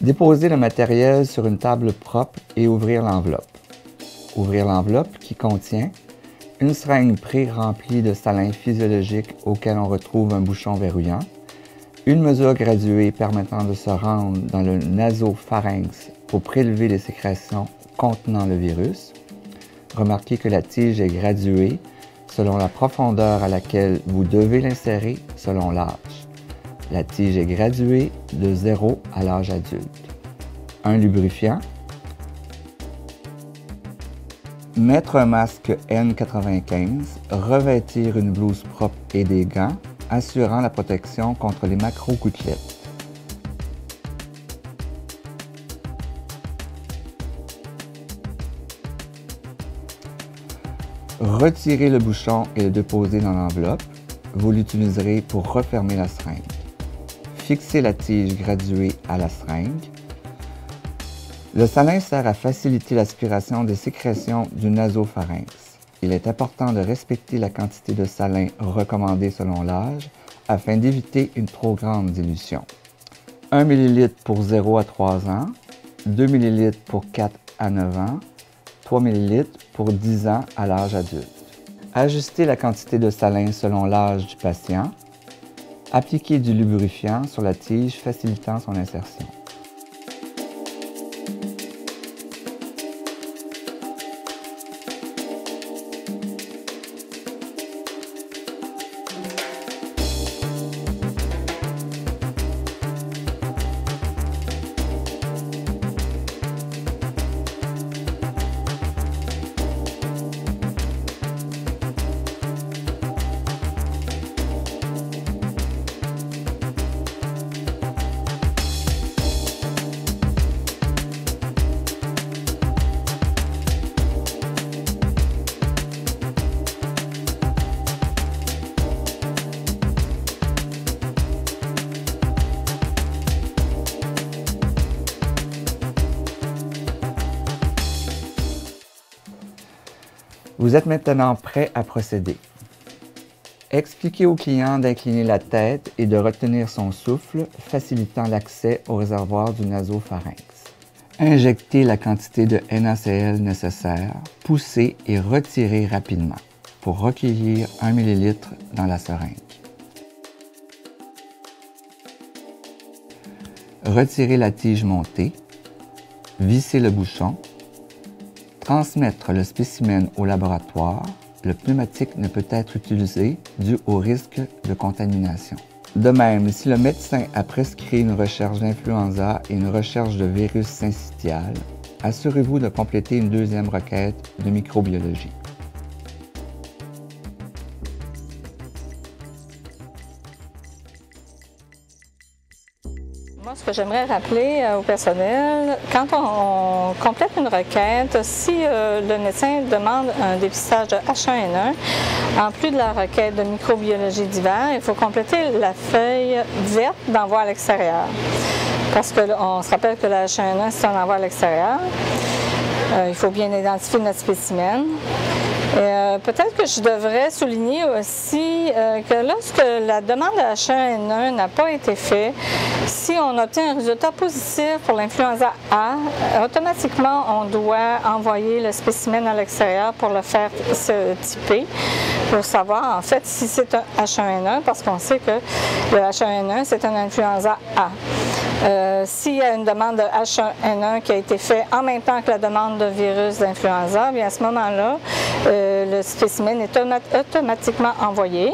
Déposer le matériel sur une table propre et ouvrir l'enveloppe. Ouvrir l'enveloppe qui contient une seringue pré-remplie de salin physiologique auquel on retrouve un bouchon verrouillant, une mesure graduée permettant de se rendre dans le nasopharynx pour prélever les sécrétions contenant le virus. Remarquez que la tige est graduée selon la profondeur à laquelle vous devez l'insérer selon l'âge. La tige est graduée de 0 à l'âge adulte. Un lubrifiant. Mettre un masque N95, revêtir une blouse propre et des gants, assurant la protection contre les macro-gouttelettes. Retirez le bouchon et le déposer dans l'enveloppe. Vous l'utiliserez pour refermer la seringue. Fixez la tige graduée à la seringue. Le salin sert à faciliter l'aspiration des sécrétions du nasopharynx. Il est important de respecter la quantité de salin recommandée selon l'âge afin d'éviter une trop grande dilution. 1 ml pour 0 à 3 ans, 2 ml pour 4 à 9 ans, 3 ml pour 10 ans à l'âge adulte. Ajustez la quantité de salin selon l'âge du patient. Appliquez du lubrifiant sur la tige facilitant son insertion. Vous êtes maintenant prêt à procéder. Expliquez au client d'incliner la tête et de retenir son souffle, facilitant l'accès au réservoir du nasopharynx. Injectez la quantité de NaCl nécessaire, poussez et retirez rapidement pour recueillir 1 ml dans la seringue. Retirez la tige montée, vissez le bouchon. Transmettre le spécimen au laboratoire, le pneumatique ne peut être utilisé dû au risque de contamination. De même, si le médecin a prescrit une recherche d'influenza et une recherche de virus syncytial, assurez-vous de compléter une deuxième requête de microbiologie. Moi, ce que j'aimerais rappeler au personnel, quand on complète une requête, si le médecin demande un dépistage de H1N1, en plus de la requête de microbiologie d'hiver, il faut compléter la feuille verte d'envoi à l'extérieur. Parce qu'on se rappelle que la H1N1, c'est un envoi à l'extérieur. Il faut bien identifier notre spécimen. Peut-être que je devrais souligner aussi que lorsque la demande de H1N1 n'a pas été faite, si on obtient un résultat positif pour l'influenza A, automatiquement on doit envoyer le spécimen à l'extérieur pour le faire se typer, pour savoir en fait si c'est un H1N1, parce qu'on sait que le H1N1 c'est un influenza A. S'il y a une demande de H1N1 qui a été faite en même temps que la demande de virus d'influenza, bien à ce moment-là, le spécimen est automatiquement envoyé,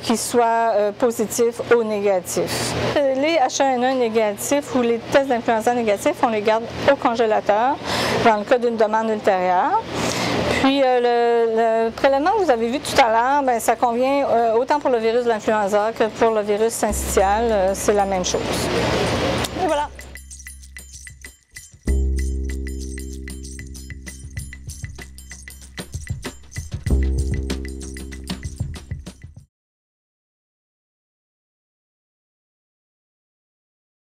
qu'il soit positif ou négatif. Les H1N1 négatifs ou les tests d'influenza négatifs, on les garde au congélateur dans le cas d'une demande ultérieure. Puis le prélèvement que vous avez vu tout à l'heure, ça convient autant pour le virus de l'influenza que pour le virus syncytial, c'est la même chose. Et voilà.